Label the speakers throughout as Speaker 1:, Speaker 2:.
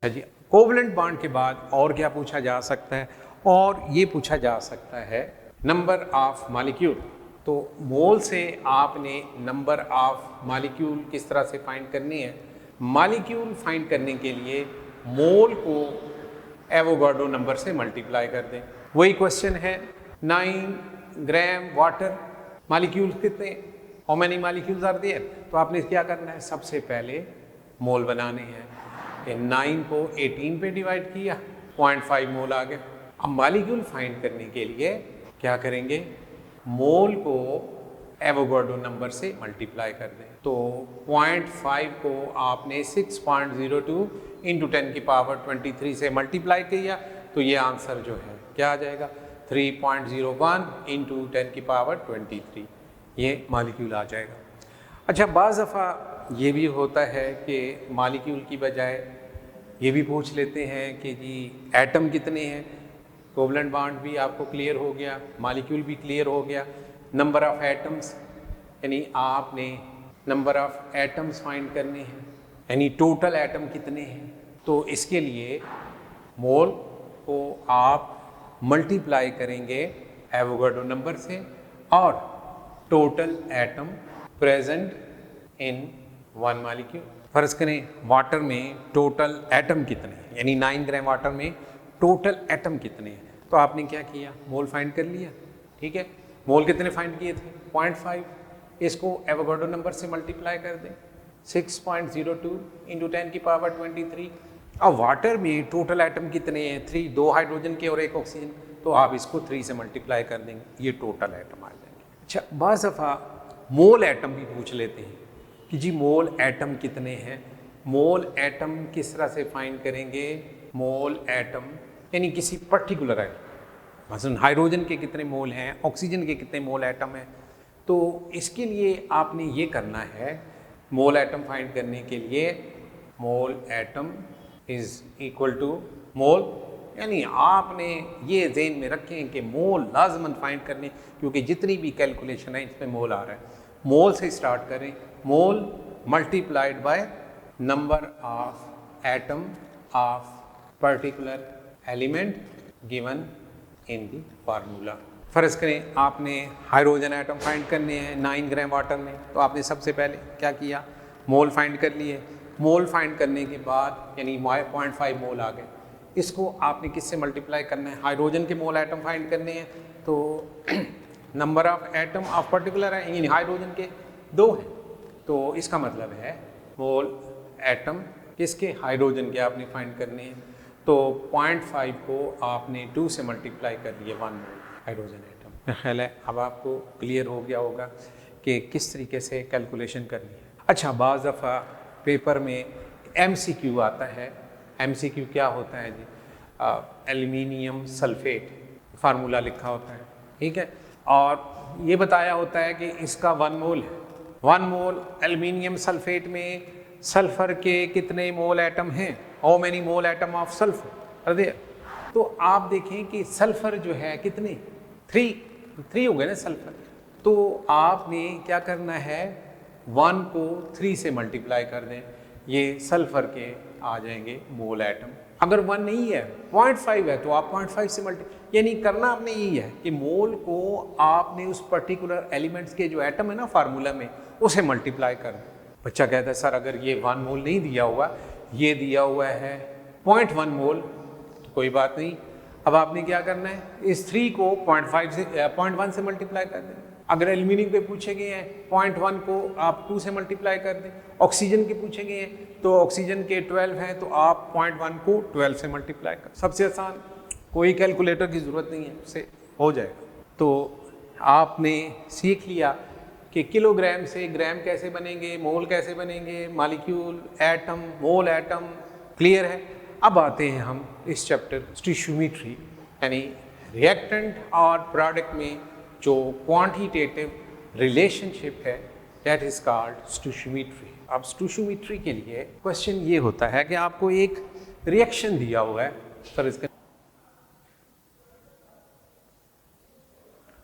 Speaker 1: जी, covalent bond के बाद और क्या पूछा जा सकता है? और ये पूछा जा सकता है नंबर ऑफ मॉलिक्यूल। तो मोल से आपने नंबर ऑफ मॉलिक्यूल किस तरह से फाइंड करनी है? मॉलिक्यूल फाइंड करने के लिए मोल को एवोगाड्रो नंबर से मल्टीप्लाई कर दें। वही क्वेश्चन है, 9 ग्राम वाटर, मॉलिक्यूल कितने, how many molecules are there? तो आपने क्या करना है, सबसे पहले मोल बनाने हैं। 9 को 18 पे डिवाइड किया, 0.5 मोल आ गया। अब मॉलिक्यूल फाइंड करने के लिए क्या करेंगे, मोल को एवोगाड्रो नंबर से मल्टीप्लाई कर दें। तो 0.5 को आपने 6.02 इंटू 10 की पावर 23 से मल्टीप्लाई किया, तो ये आंसर जो है क्या आ जाएगा, 3.01 इंटू 10 की पावर 23, ये मॉलिक्यूल आ जाएगा। अच्छा, बाज़ दफ़ा ये भी होता है कि मॉलिक्यूल की बजाय ये भी पूछ लेते हैं कि जी एटम कितने हैं। कोवलेंट बॉन्ड भी आपको क्लियर हो गया, मॉलिक्यूल भी क्लियर हो गया। नंबर ऑफ एटम्स, यानी आपने नंबर ऑफ एटम्स फाइंड करने हैं, यानी टोटल एटम कितने हैं। तो इसके लिए मोल को आप मल्टीप्लाई करेंगे एवोगाड्रो नंबर से और total atom present in one molecule. फर्ज करें वाटर में टोटल एटम कितने हैं, यानी 9 ग्राम वाटर में टोटल एटम कितने हैं। तो आपने क्या किया, मोल फाइंड कर लिया, ठीक है। मोल कितने फाइंड किए थे, 0.5, इसको एवोगाड्रो नंबर से मल्टीप्लाई कर दें, 6.02 इंटू 10 की पावर 23। अब वाटर में टोटल एटम कितने हैं, 3, 2 हाइड्रोजन के और 1 ऑक्सीजन, तो आप इसको 3 से मल्टीप्लाई कर देंगे, ये टोटल एटम आ जाएंगे। अच्छा, बाज़ दफ़ा मोल एटम भी पूछ लेते हैं कि जी मोल एटम कितने हैं। मोल एटम किस तरह से फाइंड करेंगे, मोल एटम यानी किसी पर्टिकुलर एटम, मसलन हाइड्रोजन के कितने मोल हैं, ऑक्सीजन के कितने मोल एटम हैं। तो इसके लिए आपने ये करना है, मोल एटम फाइंड करने के लिए mole atom is equal to mole, यानी आपने ये ज़हन में रखें कि मोल लाजमन फाइंड करने, क्योंकि जितनी भी कैलकुलेशन है इसमें मोल आ रहा है। मोल से स्टार्ट करें, mole multiplied by number of atom of particular element given in the formula. फर्ज करें आपने हाइड्रोजन एटम फाइंड करने हैं 9 ग्राम वाटर में, तो आपने सबसे पहले क्या किया, मोल फाइंड कर लिए। मोल फाइंड करने के बाद यानी 0.5 मोल आ गए, इसको आपने किससे मल्टीप्लाई करना है, हाइड्रोजन के मोल एटम फाइंड करने हैं। तो number of atom of particular है, यानी हाइड्रोजन के 2 हैं, तो इसका मतलब है मोल एटम किसके, हाइड्रोजन के आपने फाइंड करने हैं। तो 0.5 को आपने 2 से मल्टीप्लाई कर दिए, 1 मोल हाइड्रोजन एटम। मेरा ख्याल है अब आपको क्लियर हो गया होगा कि किस तरीके से कैलकुलेशन करनी है। अच्छा, बाज़ दफ़ा पेपर में MCQ आता है। MCQ क्या होता है जी, एल्युमिनियम सल्फेट फार्मूला लिखा होता है, ठीक है, और ये बताया होता है कि इसका 1 मोल है। 1 मोल एल्युमिनियम सल्फेट में सल्फर के कितने मोल एटम हैं, how many mole atom of sulphur there. तो आप देखें कि सल्फर जो है कितने, 3 हो गए ना सल्फर। तो आपने क्या करना है, 1 को 3 से मल्टीप्लाई कर दें, ये सल्फर के आ जाएंगे मोल एटम। अगर 1 नहीं है, 0.5 है, तो आप 0.5 से यानी करना आपने यही है कि मोल को आपने उस पर्टिकुलर एलिमेंट्स के जो एटम है ना फार्मूला में, उसे मल्टीप्लाई कर दें। बच्चा कहता है सर अगर ये 1 मोल नहीं दिया हुआ, ये दिया हुआ है 0.1 मोल, तो कोई बात नहीं। अब आपने क्या करना है, इस 3 को 0.1 से मल्टीप्लाई कर दें। अगर एल्यूमिनियम पे पूछे गए हैं 0.1 को आप 2 से मल्टीप्लाई कर दें। ऑक्सीजन के पूछे गए हैं तो ऑक्सीजन के 12 हैं, तो आप 0.1 को 12 से मल्टीप्लाई कर, सबसे आसान, कोई कैलकुलेटर की ज़रूरत नहीं है, उससे हो जाएगा। तो आपने सीख लिया कि किलोग्राम से ग्राम कैसे बनेंगे, मोल कैसे बनेंगे, मॉलिक्यूल, एटम, मोल एटम, क्लियर है। अब आते हैं हम इस चैप्टर स्टोइचियोमेट्री, यानी रिएक्टेंट और प्रोडक्ट में जो क्वांटिटेटिव रिलेशनशिप है, दैट इज कॉल्ड स्टोइचियोमेट्री। अब स्टोइचियोमेट्री के लिए क्वेश्चन ये होता है कि आपको एक रिएक्शन दिया हुआ है, सर इसका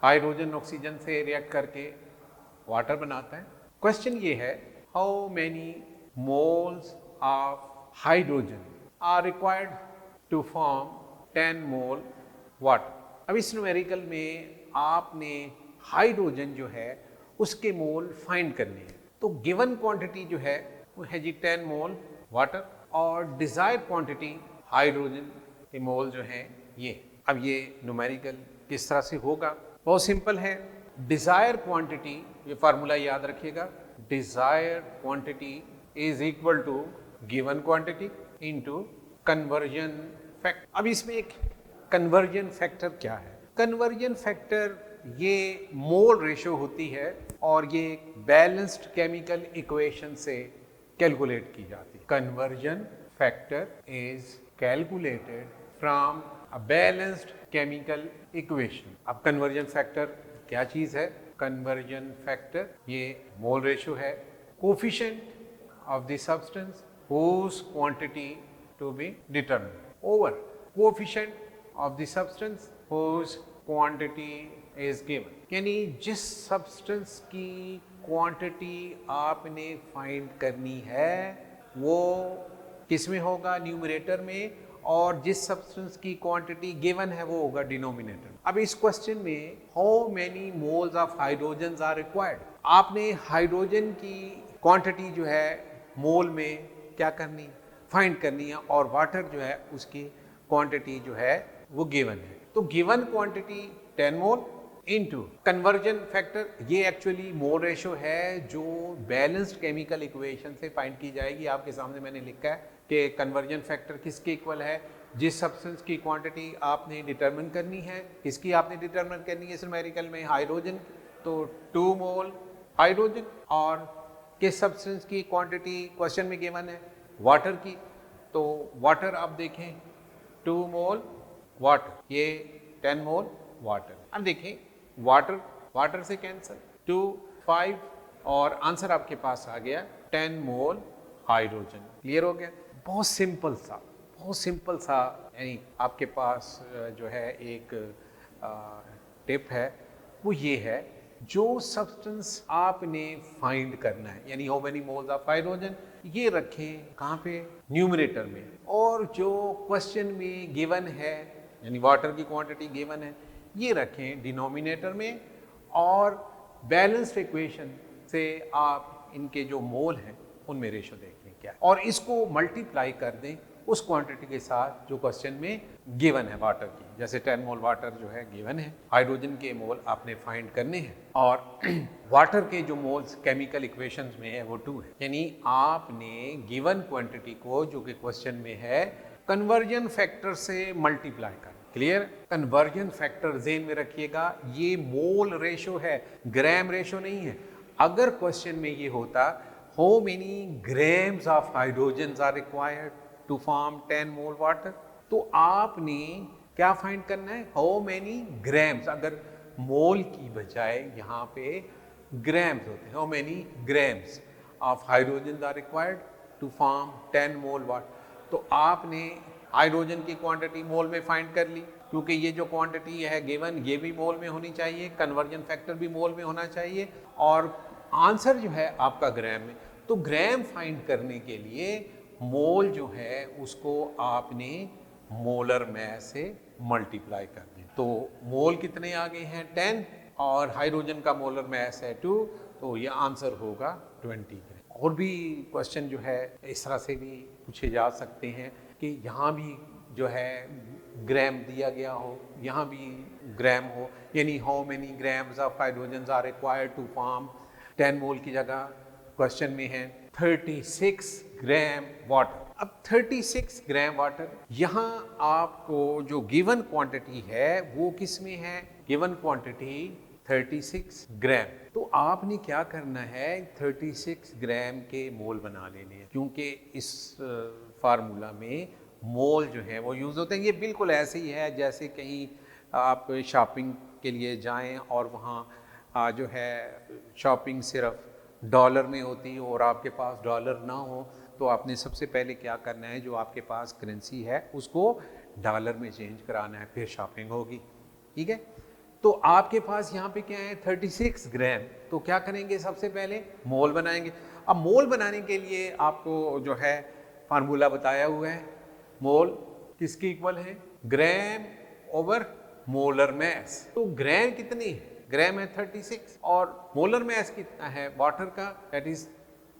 Speaker 1: हाइड्रोजन ऑक्सीजन से रिएक्ट करके वाटर बनाता है। क्वेश्चन ये है, how many moles of hydrogen are required to form 10 mole water. अब इस न्यूमेरिकल में आपने हाइड्रोजन जो है उसके मोल फाइंड करने हैं। तो गिवन क्वांटिटी जो है वो है जी 10 मोल वाटर और डिजायर्ड क्वांटिटी हाइड्रोजन के मोल जो है ये। अब ये न्यूमेरिकल किस तरह से होगा, बहुत सिंपल है। डिजायर क्वांटिटी, ये फार्मूला याद रखिएगा, desire quantity is equal to given quantity into conversion factor. अब इसमें एक कन्वर्जन फैक्टर क्या है? कन्वर्जन फैक्टर ये मोल रेशियो होती है और ये बैलेंस्ड केमिकल इक्वेशन से कैलकुलेट की जाती है। Conversion factor is calculated from a balanced chemical equation. अब कन्वर्जन फैक्टर क्या चीज है? कन्वर्जन फैक्टर ये मोल रेशियो है, coefficient of the substance whose quantity to be determined over coefficient of the substance whose quantity is given। यानी जिस substance की quantity आपने फाइंड करनी है वो किस में होगा? न्यूमरेटर में, और जिस सब्सटेंस की क्वांटिटी गिवन है वो होगा डिनोमिनेटर। अब इस क्वेश्चन में how many moles of hydrogen are required, आपने हाइड्रोजन की क्वांटिटी जो है मोल में क्या करनी, फाइंड करनी है, और वाटर जो है उसकी क्वांटिटी जो है वो गिवन है। तो गिवन क्वांटिटी 10 मोल इनटू कन्वर्जन फैक्टर, ये एक्चुअली मोल रेशियो है जो बैलेंस्ड केमिकल इक्वेशन से फाइंड की जाएगी। आपके सामने मैंने लिखा है कि कन्वर्जन फैक्टर किसके इक्वल है? जिस सब्सटेंस की क्वांटिटी आपने डिटरमिन करनी है, किसकी आपने डिटरमिन करनी है इस न्यूमेरिकल में? हाइड्रोजन। तो 2 मोल हाइड्रोजन, और किस सब्सटेंस की क्वांटिटी क्वेश्चन में गिवन है? वाटर की। तो वाटर आप देखें 2 मोल वाटर, ये 10 मोल वाटर। अब देखें वाटर, वाटर से कैंसिल 2 5, और आंसर आपके पास आ गया 10 मोल हाइड्रोजन। क्लियर हो गया? बहुत सिंपल सा, बहुत सिंपल सा। यानी आपके पास जो है एक टिप है, वो ये है, जो सब्सटेंस आपने फाइंड करना है, यानी how many moles of hydrogen, ये रखें कहाँ पे? न्यूमरेटर में। और जो क्वेश्चन में गिवन है, यानी वाटर की क्वांटिटी गिवन है, ये रखें डिनोमिनेटर में, और बैलेंस्ड इक्वेशन से आप इनके जो मोल हैं उनमें रेशो देख लें क्या, और इसको मल्टीप्लाई कर दें उस क्वांटिटी के साथ जो क्वेश्चन में गिवन है वाटर की। जैसे 10 मोल वाटर जो है गिवन है, हाइड्रोजन के मोल आपने फाइंड करने हैं, और वाटर के जो मोल्स केमिकल इक्वेशंस में है वो 2 है। यानी आपने गिवन क्वांटिटी को जो कि क्वेश्चन में है कन्वर्जन फैक्टर से मल्टीप्लाई कर। क्लियर? कन्वर्जन फैक्टर ज़हन में रखिएगा, ये मोल रेशो है, ग्राम रेशो नहीं है। अगर क्वेश्चन में ये होता how many grams of hydrogen are required to form 10 mole water, तो आपने क्या फाइंड करना है? How many grams. अगर मोल की बजाय यहाँ पे ग्राम्स होते हैं, how many grams of hydrogen are required to form 10 mole water, तो आपने हाइड्रोजन की क्वांटिटी मोल में फाइंड कर ली, क्योंकि ये जो क्वांटिटी है गिवन ये भी मोल में होनी चाहिए, कन्वर्जन फैक्टर भी मोल में होना चाहिए, और आंसर जो है आपका ग्राम में। तो ग्राम फाइंड करने के लिए मोल जो है उसको आपने मोलर मैस से मल्टीप्लाई कर दें। तो मोल कितने आ गए हैं? 10, और हाइड्रोजन का मोलर मैस है 2, तो ये आंसर होगा 20 ग्राम। और भी क्वेश्चन जो है इस तरह से भी पूछे जा सकते हैं कि यहाँ भी जो है ग्राम दिया गया हो, यहाँ भी ग्राम हो, यानी how many grams of hydrogen are required to form 10 mole की जगह क्वेश्चन में है 36 ग्राम वाटर। अब 36 ग्राम वाटर, यहाँ आपको जो गिवन क्वांटिटी है वो किस में है? गिवन क्वांटिटी 36 ग्राम। तो आपने क्या करना है? 36 ग्राम के मोल बना लेने हैं, क्योंकि इस फार्मूला में मोल जो है वो यूज़ होते हैं। ये बिल्कुल ऐसे ही है जैसे कहीं आप शॉपिंग के लिए जाएं और वहाँ जो है शॉपिंग सिर्फ डॉलर में होती है और आपके पास डॉलर ना हो, तो आपने सबसे पहले क्या करना है, जो आपके पास करेंसी है उसको डॉलर में चेंज कराना है, फिर शॉपिंग होगी। ठीक है? तो आपके पास यहाँ पे क्या है? 36 ग्राम। तो क्या करेंगे? सबसे पहले मोल बनाएंगे। अब मोल बनाने के लिए आपको जो है फार्मूला बताया हुआ है, मोल किसके इक्वल है? ग्राम ओवर मोलर मैस। तो ग्राम कितनी है? ग्राम है 36 और मोलर मैस कितना है वाटर का? That is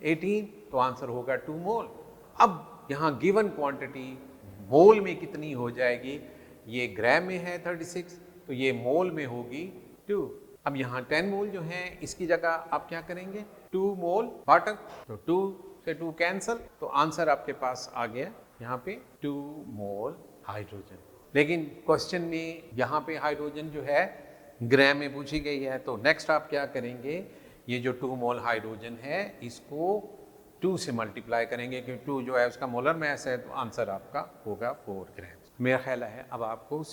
Speaker 1: 18। तो आंसर होगा 2 मोल। अब यहाँ गिवन क्वांटिटी मोल में कितनी हो जाएगी? ये ग्राम में है 36, तो ये मोल में होगी 2। अब यहाँ 10 मोल जो है इसकी जगह आप क्या करेंगे? 2 मोल वाटर, तो 2 से 2 कैंसल, तो आंसर आपके पास आ गया यहाँ पे 2 मोल हाइड्रोजन। लेकिन क्वेश्चन में यहाँ पे हाइड्रोजन जो है ग्राम में पूछी गई है, तो नेक्स्ट आप क्या करेंगे? ये जो 2 मोल हाइड्रोजन है इसको 2 से मल्टीप्लाई करेंगे, क्योंकि 2 जो है उसका मोलर मैस है, तो आंसर आपका होगा 4 ग्राम। मेरा ख्याल है अब आपको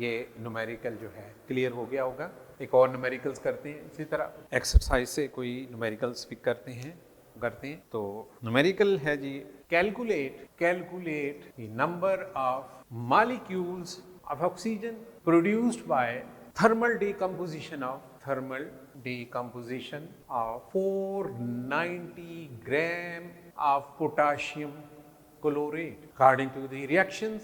Speaker 1: ये न्यूमेरिकल जो है क्लियर हो गया होगा। एक और न्यूमेरिकल्स करते हैं, इसी तरह एक्सरसाइज से कोई न्यूमेरिकल्स भी करते हैं। तो न्यूमेरिकल है जी, calculate the number of molecules of oxygen produced by thermal decomposition of 490 gram of potassium chlorate. According to the reactions,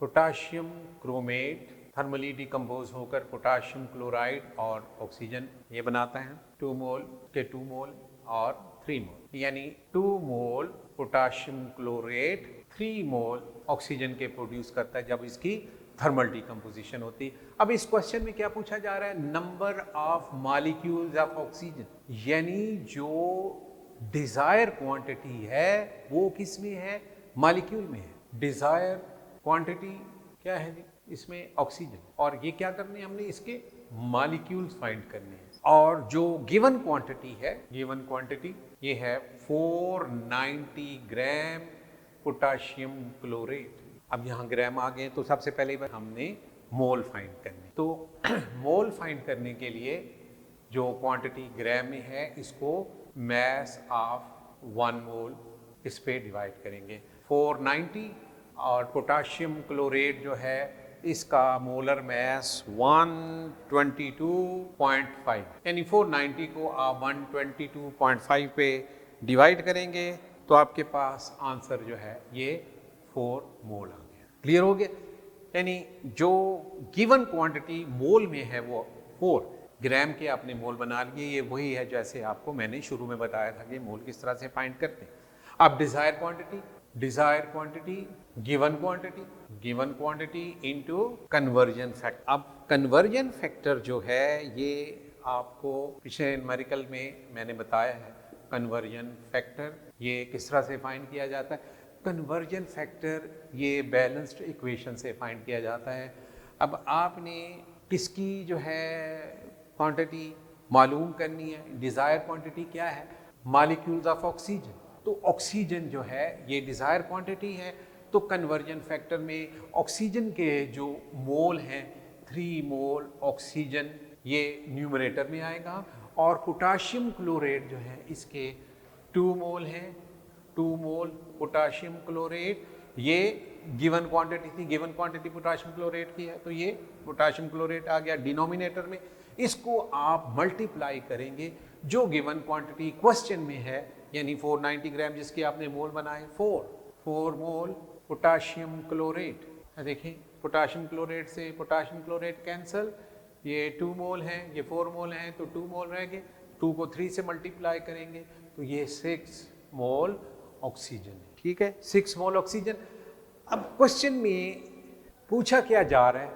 Speaker 1: potassium chromate thermally decompose होकर पोटाशियम क्लोराइड और ऑक्सीजन ये बनाता है। 2 मोल के 2 मोल और 3 मोल, यानी 2 मोल पोटाशियम क्लोरेट 3 मोल ऑक्सीजन के प्रोड्यूस करता है जब इसकी थर्मल डिकम्पोजिशन होती। अब इस क्वेश्चन में क्या पूछा जा रहा है? Number of molecules of oxygen, यानी जो डिजायर क्वांटिटी है वो किस में है? मॉलिक्यूल में है। डिजायर क्वांटिटी क्या है जी? इसमें ऑक्सीजन। और ये क्या करने हैं? हमने इसके मॉलिक्यूल्स फाइंड करने हैं। और जो गिवन क्वांटिटी है, गिवन क्वांटिटी ये है 490 ग्राम पोटाशियम क्लोरेट। अब यहाँ ग्राम आ गए, तो सबसे पहले हमने मोल फाइंड करने। तो मोल फाइंड करने के लिए जो क्वांटिटी ग्राम में है इसको मैस ऑफ 1 मोल इस पे डिवाइड करेंगे। 490 और पोटाशियम क्लोरेट जो है इसका मोलर मैस 122.5, यानी 490 को आप 122.5 पे डिवाइड करेंगे तो आपके पास आंसर जो है ये 4 मोल आ गया। क्लियर हो गया? यानी जो गिवन क्वांटिटी मोल में है वो 4 ग्राम के आपने मोल बना लिए। ये वही है जैसे आपको मैंने शुरू में बताया था कि मोल किस तरह से फाइंड करते हैं। अब desire quantity given quantity into conversion factor. अब कन्वर्जन फैक्टर जो है ये आपको पिछले न्यूमेरिकल में मैंने बताया है। कन्वर्जन फैक्टर ये किस तरह से फाइंड किया जाता है? कन्वर्जन फैक्टर ये बैलेंस्ड इक्वेशन से फाइंड किया जाता है। अब आपने किसकी जो है क्वांटिटी मालूम करनी है? डिजायर क्वांटिटी क्या है? Molecules of oxygen. तो ऑक्सीजन जो है ये डिजायर क्वांटिटी है, तो कन्वर्जन फैक्टर में ऑक्सीजन के जो मोल हैं 3 मोल ऑक्सीजन ये न्यूमरेटर में आएगा, और पोटाशियम क्लोरेट जो है इसके 2 मोल हैं। 2 मोल पोटाशियम क्लोरेट ये गिवन क्वांटिटी थी, गिवन क्वांटिटी पोटाशियम क्लोरेट की है, तो ये पोटाशियम क्लोरेट आ गया डिनोमिनेटर में। इसको आप मल्टीप्लाई करेंगे जो गिवन क्वांटिटी क्वेश्चन में है, यानी 490 ग्राम जिसके आपने मोल बनाए 4 मोल पोटाशियम क्लोरेट। देखिए पोटाशियम क्लोरेट से पोटाशियम क्लोरेट कैंसल, ये 2 मोल हैं, ये 4 मोल हैं, तो 2 मोल रह गए। 2 को 3 से मल्टीप्लाई करेंगे तो ये 6 मोल ऑक्सीजन है। ठीक है, 6 मोल ऑक्सीजन। अब क्वेश्चन में पूछा क्या जा रहा है?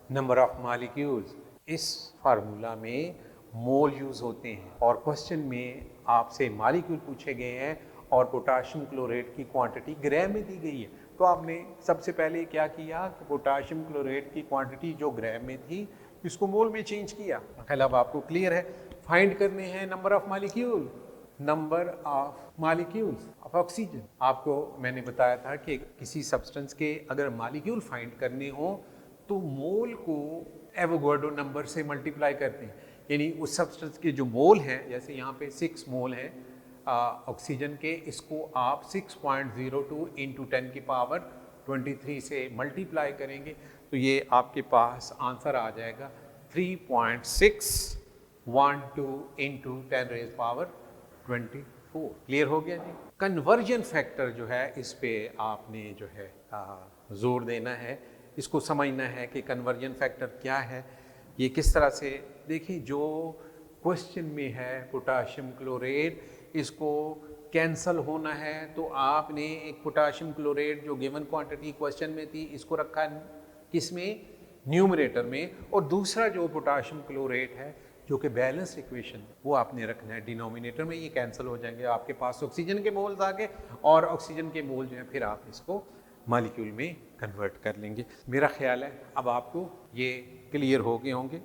Speaker 1: Number of molecules. इस फार्मूला में मोल यूज होते हैं और क्वेश्चन में आपसे मॉलिक्यूल पूछे गए हैं और पोटाशियम क्लोरेट की क्वांटिटी ग्राम में दी गई है। तो आपने सबसे पहले क्या किया कि पोटाशियम क्लोरेट की क्वांटिटी जो ग्राम में थी इसको मोल में चेंज किया। अब आपको क्लियर है। फाइंड करने हैं number of molecule, number of molecules of oxygen. आपको मैंने बताया था कि किसी सब्सटेंस के अगर मॉलिक्यूल फाइंड करने हो तो मोल को एवोगाड्रो नंबर से मल्टीप्लाई करते हैं, यानी उस सब्सटेंस के जो मोल हैं, जैसे यहाँ पे 6 मोल हैं ऑक्सीजन के, इसको आप 6.02 इंटू 10 की पावर 23 से मल्टीप्लाई करेंगे तो ये आपके पास आंसर आ जाएगा 3.612 इंटू 10 रेज पावर 23। 4। क्लियर हो गया जी। कन्वर्जन फैक्टर जो है इस पे आपने जो है जोर देना है, इसको समझना है कि कन्वर्जन फैक्टर क्या है, ये किस तरह से। देखिए जो क्वेश्चन में है पोटाशियम क्लोरेट, इसको कैंसल होना है तो आपने एक पोटाशियम क्लोरेट जो गिवन क्वांटिटी क्वेश्चन में थी इसको रखा किसमें, न्यूमरेटर में, और दूसरा जो पोटाशियम क्लोरेट है जो कि बैलेंस इक्वेशन वो आपने रखना है डिनोमिनेटर में। ये कैंसिल हो जाएंगे, आपके पास ऑक्सीजन के मोल्स आ गए और ऑक्सीजन के मोल जो है फिर आप इसको मॉलिक्यूल में कन्वर्ट कर लेंगे। मेरा ख्याल है अब आपको ये क्लियर हो गए होंगे।